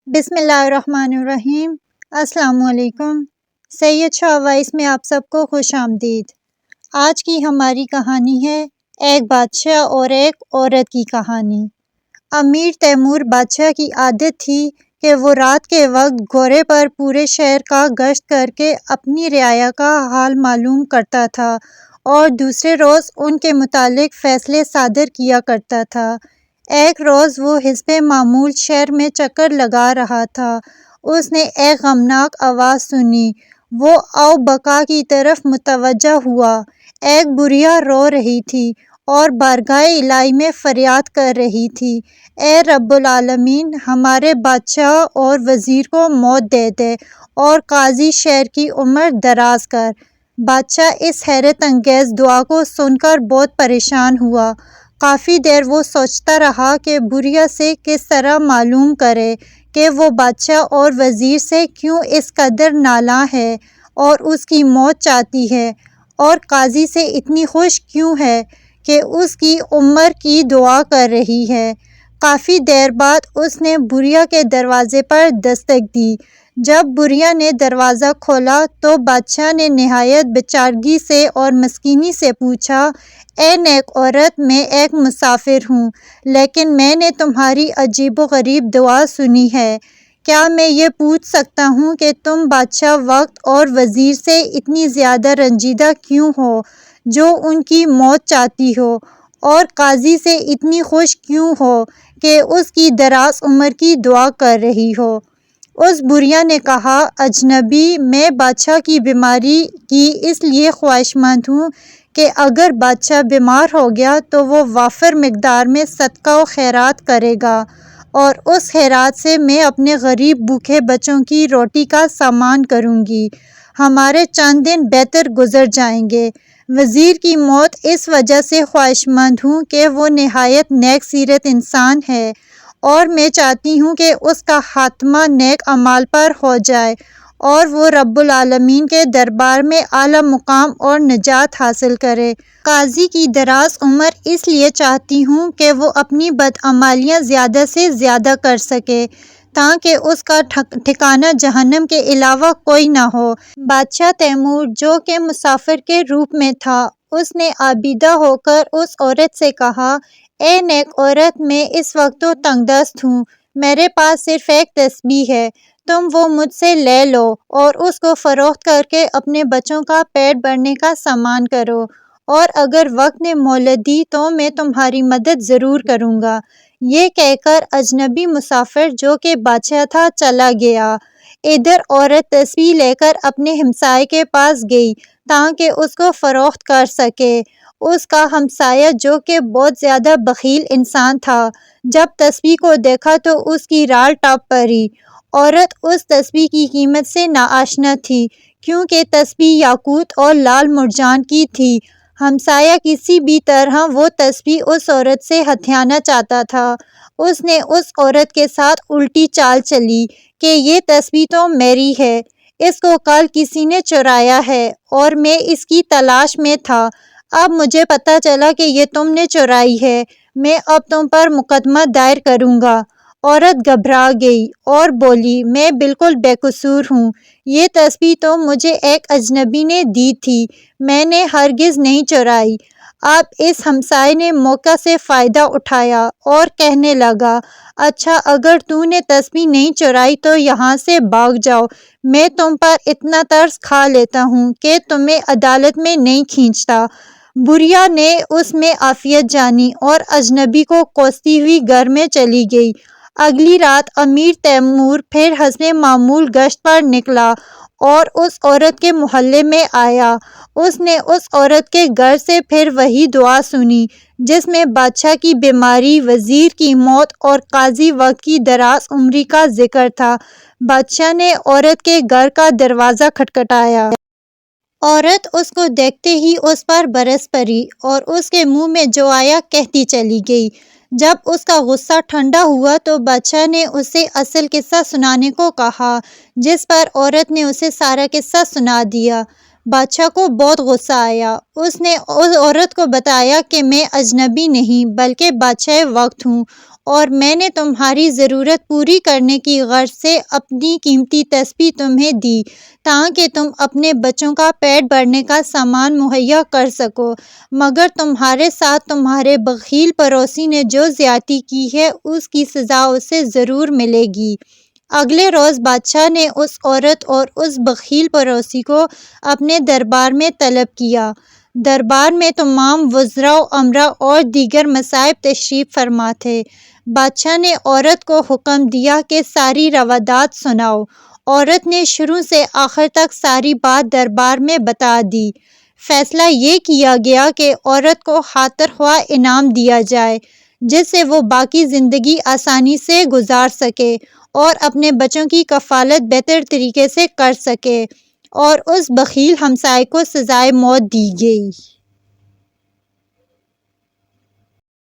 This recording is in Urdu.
بسم اللہ الرحمن الرحیم۔ السلام علیکم۔ سید شاہ وائس میں آپ سب کو خوش آمدید۔ آج کی ہماری کہانی ہے ایک بادشاہ اور ایک عورت کی کہانی۔ امیر تیمور بادشاہ کی عادت تھی کہ وہ رات کے وقت گھوڑے پر پورے شہر کا گشت کر کے اپنی رعایا کا حال معلوم کرتا تھا اور دوسرے روز ان کے متعلق فیصلے صادر کیا کرتا تھا۔ ایک روز وہ حسب معمول شہر میں چکر لگا رہا تھا۔ اس نے ایک غمناک آواز سنی۔ وہ اوبکا کی طرف متوجہ ہوا۔ ایک بڑھیا رو رہی تھی اور بارگاہ الہی میں فریاد کر رہی تھی، اے رب العالمین، ہمارے بادشاہ اور وزیر کو موت دے دے اور قاضی شہر کی عمر دراز کر۔ بادشاہ اس حیرت انگیز دعا کو سن کر بہت پریشان ہوا۔ کافی دیر وہ سوچتا رہا کہ بڑھیا سے کس طرح معلوم کرے کہ وہ بادشاہ اور وزیر سے کیوں اس قدر نالاں ہے اور اس کی موت چاہتی ہے، اور قاضی سے اتنی خوش کیوں ہے کہ اس کی عمر کی دعا کر رہی ہے۔ کافی دیر بعد اس نے بڑھیا کے دروازے پر دستک دی۔ جب بڑھیا نے دروازہ کھولا تو بادشاہ نے نہایت بیچارگی سے اور مسکینی سے پوچھا، اے نیک عورت، میں ایک مسافر ہوں، لیکن میں نے تمہاری عجیب و غریب دعا سنی ہے۔ کیا میں یہ پوچھ سکتا ہوں کہ تم بادشاہ وقت اور وزیر سے اتنی زیادہ رنجیدہ کیوں ہو جو ان کی موت چاہتی ہو، اور قاضی سے اتنی خوش کیوں ہو کہ اس کی دراز عمر کی دعا کر رہی ہو؟ اس بڑھیا نے کہا، اجنبی، میں بادشاہ کی بیماری کی اس لیے خواہشمند ہوں کہ اگر بادشاہ بیمار ہو گیا تو وہ وافر مقدار میں صدقہ و خیرات کرے گا، اور اس خیرات سے میں اپنے غریب بھوکے بچوں کی روٹی کا سامان کروں گی۔ ہمارے چند دن بہتر گزر جائیں گے۔ وزیر کی موت اس وجہ سے خواہشمند ہوں کہ وہ نہایت نیک سیرت انسان ہے، اور میں چاہتی ہوں کہ اس کا خاتمہ نیک اعمال پر ہو جائے اور وہ رب العالمین کے دربار میں اعلیٰ مقام اور نجات حاصل کرے۔ قاضی کی دراز عمر اس لیے چاہتی ہوں کہ وہ اپنی بدعمالیاں زیادہ سے زیادہ کر سکے تاکہ اس کا ٹھکانہ جہنم کے علاوہ کوئی نہ ہو۔ بادشاہ تیمور، جو کہ مسافر کے روپ میں تھا، اس نے آبیدہ ہو کر اس عورت سے کہا، اے نیک عورت، میں اس وقت تو تنگ دست ہوں، میرے پاس صرف ایک تسبیح ہے، تم وہ مجھ سے لے لو اور اس کو فروخت کر کے اپنے بچوں کا پیٹ بھرنے کا سامان کرو، اور اگر وقت نے مہلت دی تو میں تمہاری مدد ضرور کروں گا۔ یہ کہہ کر اجنبی مسافر، جو کہ بادشاہ تھا، چلا گیا۔ ادھر عورت تسبیح لے کر اپنے ہمسائے کے پاس گئی تاکہ اس کو فروخت کر سکے۔ اس کا ہمسایہ، جو کہ بہت زیادہ بخیل انسان تھا، جب تسبیح کو دیکھا تو اس کی رال ٹاپ پڑی۔ عورت اس تسبیح کی قیمت سے ناآشنا تھی کیونکہ تسبیح یاقوت اور لال مرجان کی تھی۔ ہمسایہ کسی بھی طرح وہ تسبیح اس عورت سے ہتھیانا چاہتا تھا۔ اس نے اس عورت کے ساتھ الٹی چال چلی کہ یہ تسبیح تو میری ہے، اس کو کل کسی نے چرایا ہے اور میں اس کی تلاش میں تھا، اب مجھے پتہ چلا کہ یہ تم نے چرائی ہے، میں اب تم پر مقدمہ دائر کروں گا۔ عورت گھبرا گئی اور بولی، میں بالکل بے قصور ہوں، یہ تسبیح تو مجھے ایک اجنبی نے دی تھی، میں نے ہرگز نہیں چرائی۔ اب اس ہمسائے نے موقع سے فائدہ اٹھایا اور کہنے لگا، اچھا، اگر تو نے تسبیح نہیں چرائی تو یہاں سے بھاگ جاؤ، میں تم پر اتنا ترس کھا لیتا ہوں کہ تمہیں عدالت میں نہیں کھینچتا۔ بڑھیا نے اس میں عافیت جانی اور اجنبی کو کوستی ہوئی گھر میں چلی گئی۔ اگلی رات امیر تیمور پھر حسب معمول گشت پر نکلا اور اس عورت کے محلے میں آیا۔ اس نے اس عورت کے گھر سے پھر وہی دعا سنی جس میں بادشاہ کی بیماری، وزیر کی موت اور قاضی وقت کی دراز عمری کا ذکر تھا۔ بادشاہ نے عورت کے گھر کا دروازہ کھٹکھٹایا۔ عورت اس کو دیکھتے ہی اس پر برس پڑی اور اس کے منہ میں جو آیا کہتی چلی گئی۔ جب اس کا غصہ ٹھنڈا ہوا تو بادشاہ نے اسے اصل قصہ سنانے کو کہا، جس پر عورت نے اسے سارا قصہ سنا دیا۔ بادشاہ کو بہت غصہ آیا۔ اس نے اس عورت کو بتایا کہ میں اجنبی نہیں بلکہ بادشاہ وقت ہوں اور میں نے تمہاری ضرورت پوری کرنے کی غرض سے اپنی قیمتی تسبیح تمہیں دی تاکہ تم اپنے بچوں کا پیٹ بھرنے کا سامان مہیا کر سکو، مگر تمہارے ساتھ تمہارے بخیل پڑوسی نے جو زیادتی کی ہے اس کی سزا اسے ضرور ملے گی۔ اگلے روز بادشاہ نے اس عورت اور اس بخیل پڑوسی کو اپنے دربار میں طلب کیا۔ دربار میں تمام وزراء و امراء اور دیگر مصائب تشریف فرما تھے۔ بادشاہ نے عورت کو حکم دیا کہ ساری روادات سناؤ۔ عورت نے شروع سے آخر تک ساری بات دربار میں بتا دی۔ فیصلہ یہ کیا گیا کہ عورت کو خاطر خواہ انعام دیا جائے جس سے وہ باقی زندگی آسانی سے گزار سکے اور اپنے بچوں کی کفالت بہتر طریقے سے کر سکے، اور اس بخیل ہمسائے کو سزائے موت دی گئی۔